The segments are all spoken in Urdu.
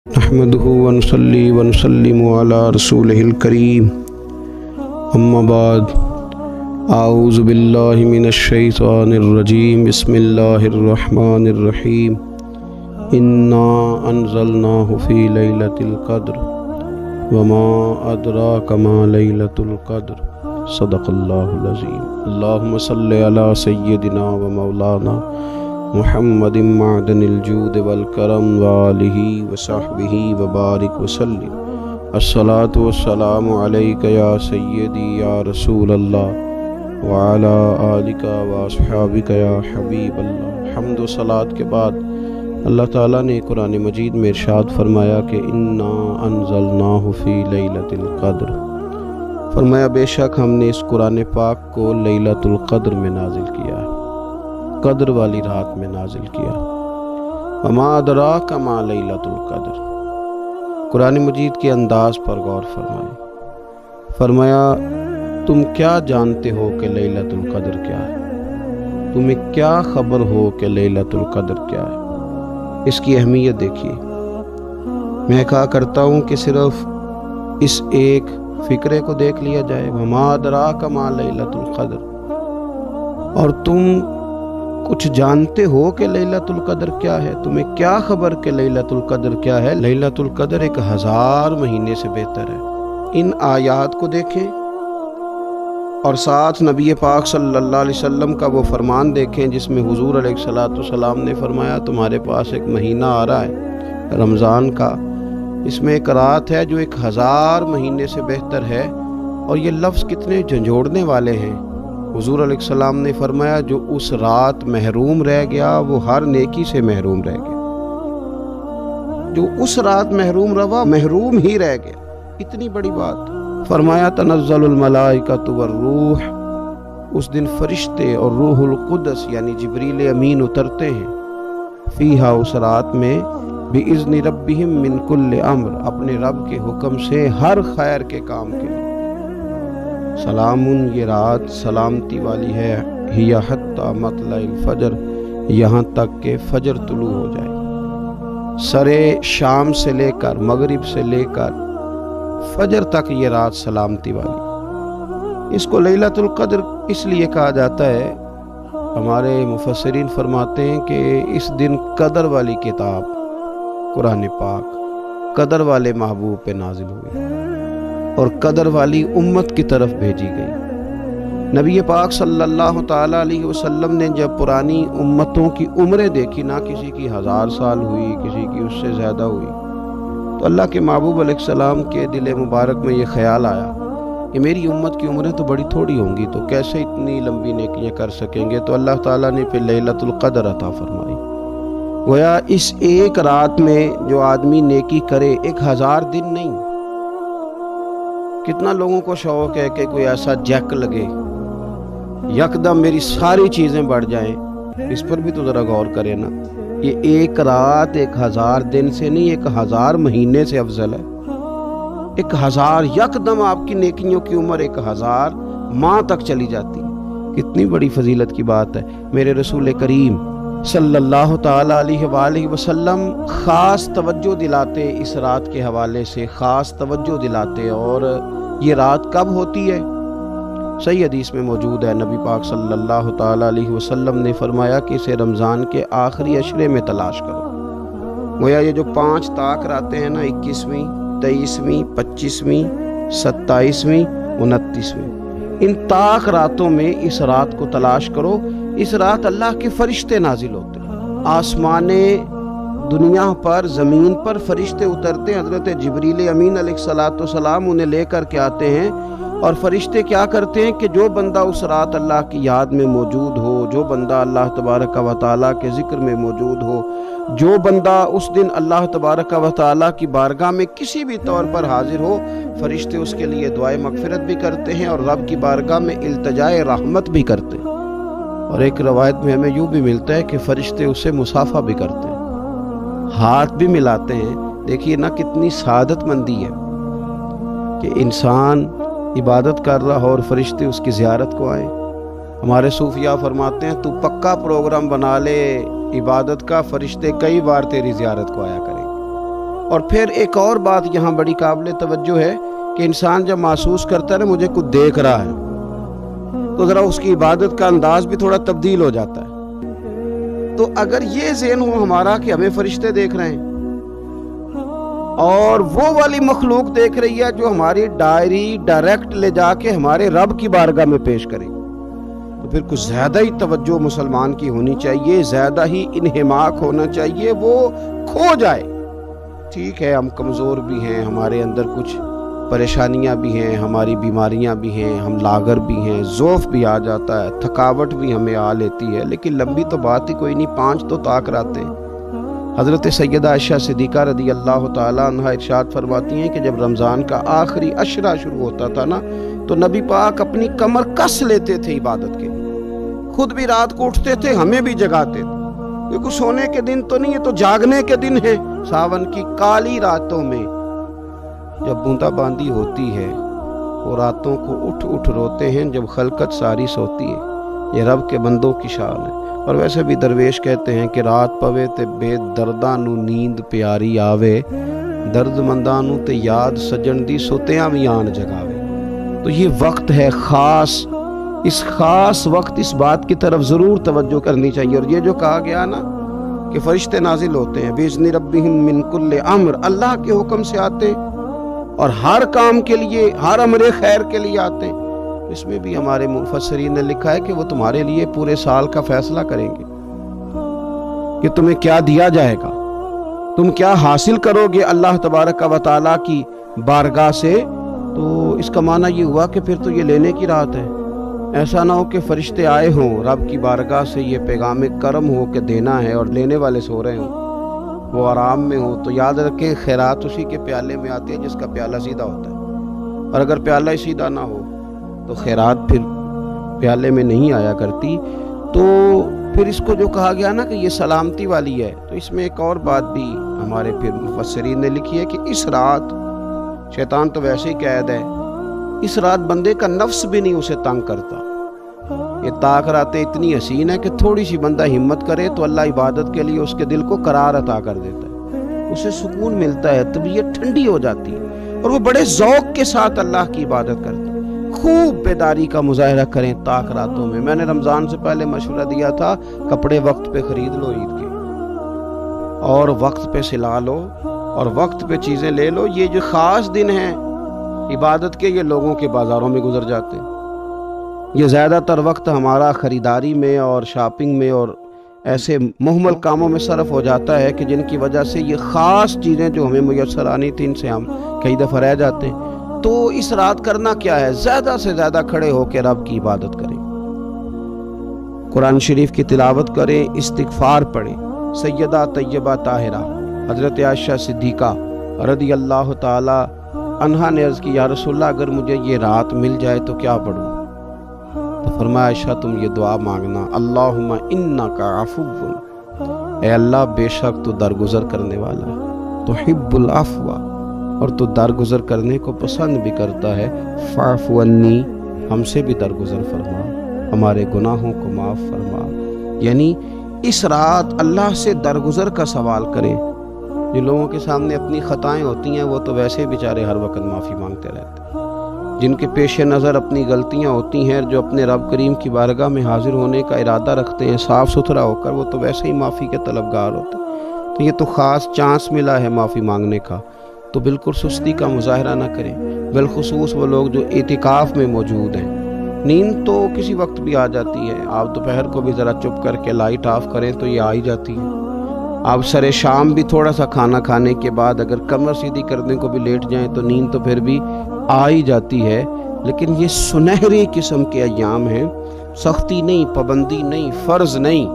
نحمده ونصلي ونسلم على رسوله الكريم اما بعد اعوذ باللہ من الشیطان الرجیم بسم اللہ الرحمن الرحیم انا انزلناه فی لیلۃ القدر وما ادراک ما لیلۃ القدر صدق اللہ العظیم اللہم صلی علی سیدنا و مولانا محمد معدن الجود والکرم وآلہ وصحبہ وبارک وسلم الصلاۃ والسلام علیک یا سیدی یا رسول اللہ وعلی آلک واصحابک یا حبیب اللہ۔ حمد و صلاۃ کے بعد اللہ تعالیٰ نے قرآن مجید میں ارشاد فرمایا کہ انا انزلناہ فی لیلۃ القدر، فرمایا بے شک ہم نے اس قرآن پاک کو لیلۃ القدر میں نازل کیا ہے، قدر والی رات میں نازل کیا۔ وما ادراک ما لیلۃ القدر، قرآن مجید کے انداز پر غور فرمائے، فرمایا تم کیا جانتے ہو کہ لیلۃ القدر کیا ہے، تمہیں کیا خبر ہو کہ لیلۃ القدر کیا ہے۔ اس کی اہمیت دیکھیے، میں کہا کرتا ہوں کہ صرف اس ایک فکرے کو دیکھ لیا جائے، وما ادراک ما لیلۃ القدر، اور تم کچھ جانتے ہو کہ لیلۃ القدر کیا ہے، تمہیں کیا خبر کہ لیلۃ القدر کیا ہے۔ لیلۃ القدر 1000 مہینے سے بہتر ہے۔ ان آیات کو دیکھیں اور ساتھ نبی پاک صلی اللہ علیہ وسلم کا وہ فرمان دیکھیں جس میں حضور علیہ السلام نے فرمایا تمہارے پاس ایک مہینہ آ رہا ہے رمضان کا، اس میں ایک رات ہے جو 1000 مہینے سے بہتر ہے، اور یہ لفظ کتنے جھنجھوڑنے والے ہیں۔ حضور علیہ السلام نے فرمایا جو اس رات محروم رہ گیا وہ ہر نیکی سے محروم رہ گیا، جو اس رات محروم رہا محروم ہی رہ گیا، اتنی بڑی بات۔ فرمایا تنزل الملائکۃ والروح، اس دن فرشتے اور روح القدس یعنی جبریل امین اترتے ہیں، فیہا اس رات میں بِإِذْنِ رَبِّهِمْ مِنْ كُلِّ امر، اپنے رب کے حکم سے ہر خیر کے کام کے لیے۔ سلامن، یہ رات سلامتی والی ہے، ہی حتی مطلع الفجر، یہاں تک کہ فجر طلوع ہو جائے۔ سرے شام سے لے کر مغرب سے لے کر فجر تک یہ رات سلامتی والی۔ اس کو لیلۃ القدر اس لیے کہا جاتا ہے، ہمارے مفسرین فرماتے ہیں کہ اس دن قدر والی کتاب قرآن پاک قدر والے محبوب پہ نازل ہوئی اور قدر والی امت کی طرف بھیجی گئی۔ نبی پاک صلی اللہ تعالیٰ علیہ وسلم نے جب پرانی امتوں کی عمریں دیکھی، نہ کسی کی 1000 سال ہوئی، کسی کی اس سے زیادہ ہوئی، تو اللہ کے محبوب علیہ السلام کے دل مبارک میں یہ خیال آیا کہ میری امت کی عمریں تو بڑی تھوڑی ہوں گی، تو کیسے اتنی لمبی نیکیاں کر سکیں گے، تو اللہ تعالیٰ نے پھر لیلۃ القدر عطا فرمائی۔ گویا اس ایک رات میں جو آدمی نیکی کرے، 1000 دن نہیں۔ کتنا لوگوں کو شوق ہے کہ کوئی ایسا جیک لگے، یکدم میری ساری چیزیں بڑھ جائیں، اس پر بھی تو ذرا غور کریں نا۔ یہ ایک رات 1000 دن سے نہیں، 1000 مہینے سے افضل ہے۔ 1000 یکدم آپ کی نیکیوں کی عمر 1000 ماہ تک چلی جاتی ہے، کتنی بڑی فضیلت کی بات ہے۔ میرے رسول کریم صلی اللہ تعالیٰ علیہ وآلہ وسلم خاص توجہ دلاتے، اس رات کے حوالے سے خاص توجہ دلاتے، اور یہ رات کب ہوتی ہے؟ صحیح حدیث میں موجود ہے، نبی پاک صلی اللہ تعالیٰ علیہ وسلم نے فرمایا کہ اسے رمضان کے آخری عشرے میں تلاش کرو۔ گویا یہ جو 5 طاق راتیں ہیں نا، 21ویں، 23ویں، 25ویں، 27ویں، 29ویں، ان طاق راتوں میں اس رات کو تلاش کرو۔ اس رات اللہ کے فرشتے نازل ہوتے ہیں، آسمان دنیا پر، زمین پر فرشتے اترتے ہیں، حضرت جبریل امین علیہ السلام انہیں لے کر کے آتے ہیں، اور فرشتے کیا کرتے ہیں کہ جو بندہ اس رات اللہ کی یاد میں موجود ہو، جو بندہ اللہ تبارک و تعالیٰ کے ذکر میں موجود ہو، جو بندہ اس دن اللہ تبارک و تعالیٰ کی بارگاہ میں کسی بھی طور پر حاضر ہو، فرشتے اس کے لیے دعائے مغفرت بھی کرتے ہیں اور رب کی بارگاہ میں التجائے رحمت بھی کرتے ہیں، اور ایک روایت میں ہمیں یوں بھی ملتا ہے کہ فرشتے اسے مصافحہ بھی کرتے ہیں، ہاتھ بھی ملاتے ہیں۔ دیکھیے نا کتنی سعادت مندی ہے کہ انسان عبادت کر رہا ہو اور فرشتے اس کی زیارت کو آئیں۔ ہمارے صوفیاء فرماتے ہیں تو پکا پروگرام بنا لے عبادت کا، فرشتے کئی بار تیری زیارت کو آیا کریں گے۔ اور پھر ایک اور بات یہاں بڑی قابل توجہ ہے کہ انسان جب محسوس کرتا ہے نا مجھے کچھ دیکھ رہا ہے، تو ذرا اس کی عبادت کا انداز بھی تھوڑا تبدیل ہو جاتا ہے۔ تو اگر یہ ذہن ہو ہمارا کہ ہمیں فرشتے دیکھ رہے ہیں اور وہ والی مخلوق دیکھ رہی ہے جو ہماری ڈائری ڈائریکٹ لے جا کے ہمارے رب کی بارگاہ میں پیش کرے، تو پھر کچھ زیادہ ہی توجہ مسلمان کی ہونی چاہیے، زیادہ ہی انہماک ہونا چاہیے، وہ کھو جائے۔ ٹھیک ہے ہم کمزور بھی ہیں، ہمارے اندر کچھ پریشانیاں بھی ہیں، ہماری بیماریاں بھی ہیں، ہم لاغر بھی ہیں، ضعف بھی آ جاتا ہے، تھکاوٹ بھی ہمیں آ لیتی ہے، لیکن لمبی تو بات ہی کوئی نہیں، 5 تو طاق راتیں۔ حضرت سیدہ عائشہ صدیقہ رضی اللہ تعالیٰ عنہ ارشاد فرماتی ہیں کہ جب رمضان کا آخری عشرہ شروع ہوتا تھا نا تو نبی پاک اپنی کمر کس لیتے تھے عبادت کے لیے، خود بھی رات کو اٹھتے تھے، ہمیں بھی جگاتے تھے، کیونکہ سونے کے دن تو نہیں ہے، تو جاگنے کے دن ہے۔ ساون کی کالی راتوں میں جب بوندا باندی ہوتی ہے وہ راتوں کو اٹھ اٹھ روتے ہیں جب خلقت ساری سوتی ہے، یہ رب کے بندوں کی شان ہے۔ اور ویسے بھی درویش کہتے ہیں کہ رات پوے تے بے درداں نو نیند پیاری آوے، درد منداں نو تے یاد سجن دی سوتیاں بھی آن جگاوے۔ تو یہ وقت ہے خاص، اس خاص وقت اس بات کی طرف ضرور توجہ کرنی چاہیے۔ اور یہ جو کہا گیا نا کہ فرشتے نازل ہوتے ہیں بِإِذْنِ رَبِّهِمْ مِنْ كُلِّ امر، اللہ کے حکم سے آتے ہیں اور ہر کام کے لیے، ہر امر خیر کے لیے آتے ہیں۔ اس میں بھی ہمارے مفسرین نے لکھا ہے کہ وہ تمہارے لیے پورے سال کا فیصلہ کریں گے کہ تمہیں کیا دیا جائے گا، تم کیا حاصل کرو گے اللہ تبارک و تعالیٰ کی بارگاہ سے۔ تو اس کا معنی یہ ہوا کہ پھر تو یہ لینے کی رات ہے، ایسا نہ ہو کہ فرشتے آئے ہوں رب کی بارگاہ سے یہ پیغام کرم ہو کہ دینا ہے اور لینے والے سو رہے ہوں، وہ آرام میں ہوں۔ تو یاد رکھیں خیرات اسی کے پیالے میں آتی ہے جس کا پیالہ سیدھا ہوتا ہے، اور اگر پیالہ ہی سیدھا نہ ہو تو خیرات پھر پیالے میں نہیں آیا کرتی۔ تو پھر اس کو جو کہا گیا نا کہ یہ سلامتی والی ہے، تو اس میں ایک اور بات بھی ہمارے پھر مفسرین نے لکھی ہے کہ اس رات شیطان تو ویسے ہی قید ہے، اس رات بندے کا نفس بھی نہیں اسے تنگ کرتا۔ یہ طاق راتیں اتنی حسین ہے کہ تھوڑی سی بندہ ہمت کرے تو اللہ عبادت کے لیے اس کے دل کو قرار عطا کر دیتا ہے، اسے سکون ملتا ہے، طبیعت ٹھنڈی ہو جاتی ہے اور وہ بڑے ذوق کے ساتھ اللہ کی عبادت کرتا ہے۔ خوب بیداری کا مظاہرہ کریں طاق راتوں میں۔ میں نے رمضان سے پہلے مشورہ دیا تھا کپڑے وقت پہ خرید لو عید کے، اور وقت پہ سلا لو اور وقت پہ چیزیں لے لو۔ یہ جو خاص دن ہیں عبادت کے، یہ لوگوں کے بازاروں میں گزر جاتے ہیں۔ یہ زیادہ تر وقت ہمارا خریداری میں اور شاپنگ میں اور ایسے مہمل کاموں میں صرف ہو جاتا ہے کہ جن کی وجہ سے یہ خاص چیزیں جو ہمیں میسر آنی تھی ان سے ہم کئی دفعہ رہ جاتے ہیں۔ تو اس رات کرنا کیا ہے؟ زیادہ سے زیادہ کھڑے ہو کے رب کی عبادت کریں، قرآن شریف کی تلاوت کریں، استغفار پڑھیں۔ سیدہ طیبہ طاہرہ حضرت عائشہ صدیقہ رضی اللہ تعالی عنہا نے عرض کی یا رسول اللہ اگر مجھے یہ رات مل جائے تو کیا پڑھوں؟ تو فرمایا عائشہ تم یہ دعا مانگنا، اللہم انک عفو، اے اللہ بے شک تو درگزر کرنے والا ہے، تحب العفو، اور تو درگزر کرنے کو پسند بھی کرتا ہے، فاعف عنی، ہم سے بھی درگزر فرما، ہمارے گناہوں کو معاف فرما۔ یعنی اس رات اللہ سے درگزر کا سوال کریں۔ جن لوگوں کے سامنے اپنی خطائیں ہوتی ہیں وہ تو ویسے بیچارے ہر وقت معافی مانگتے رہتے ہیں، جن کے پیش نظر اپنی غلطیاں ہوتی ہیں، جو اپنے رب کریم کی بارگاہ میں حاضر ہونے کا ارادہ رکھتے ہیں صاف ستھرا ہو کر، وہ تو ویسے ہی معافی کے طلبگار ہوتے ہیں۔ تو یہ تو خاص چانس ملا ہے معافی مانگنے کا، تو بالکل سستی کا مظاہرہ نہ کریں، بالخصوص وہ لوگ جو اعتکاف میں موجود ہیں۔ نیند تو کسی وقت بھی آ جاتی ہے، آپ دوپہر کو بھی ذرا چپ کر کے لائٹ آف کریں تو یہ آ ہی جاتی ہے۔ آپ سر شام بھی تھوڑا سا کھانا کھانے کے بعد اگر کمر سیدھی کرنے کو بھی لیٹ جائیں تو نیند تو پھر بھی آ ہی جاتی ہے۔ لیکن یہ سنہری قسم کے ایام ہیں، سختی نہیں، پابندی نہیں، فرض نہیں،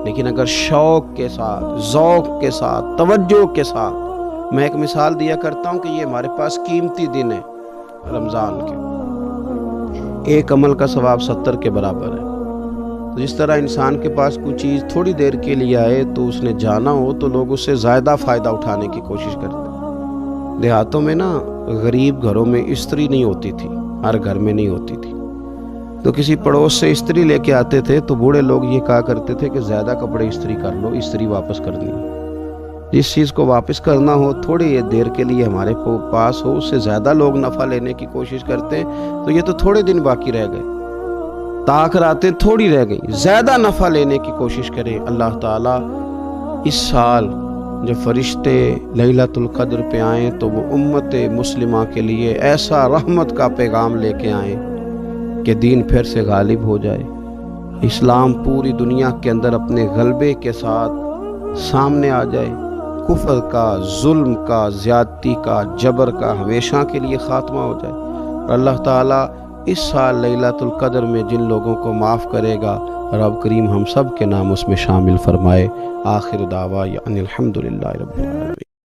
لیکن اگر شوق کے ساتھ، ذوق کے ساتھ، توجہ کے ساتھ۔ میں ایک مثال دیا کرتا ہوں کہ یہ ہمارے پاس قیمتی دن ہے رمضان کے، ایک عمل کا ثواب 70 کے برابر ہے۔ تو جس طرح انسان کے پاس کوئی چیز تھوڑی دیر کے لیے آئے تو اس نے جانا ہو تو لوگ اس سے زیادہ فائدہ اٹھانے کی کوشش کرتے ہیں۔ دیہاتوں میں نا غریب گھروں میں استری نہیں ہوتی تھی، ہر گھر میں نہیں ہوتی تھی، تو کسی پڑوس سے استری لے کے آتے تھے تو بوڑھے لوگ یہ کہا کرتے تھے کہ زیادہ کپڑے استری کر لو، استری واپس کرنی ہے۔ جس چیز کو واپس کرنا ہو تھوڑی دیر کے لیے ہمارے پاس ہو، اس سے زیادہ لوگ نفع لینے کی کوشش کرتے ہیں، تو یہ تو تھوڑے دن باقی رہ گئے، تاخراتیں تھوڑی رہ گئی، زیادہ نفع لینے کی کوشش کریں۔ اللہ تعالیٰ اس سال جب فرشتے لیلۃ القدر پہ آئیں تو وہ امت مسلمہ کے لیے ایسا رحمت کا پیغام لے کے آئیں کہ دین پھر سے غالب ہو جائے، اسلام پوری دنیا کے اندر اپنے غلبے کے ساتھ سامنے آ جائے، کفر کا، ظلم کا، زیادتی کا، جبر کا ہمیشہ کے لیے خاتمہ ہو جائے، اور اللہ تعالیٰ اس سال لیلۃ القدر میں جن لوگوں کو معاف کرے گا رب کریم ہم سب کے نام اس میں شامل فرمائے۔ آخر دعویٰ ان الحمدللہ رب العالمین۔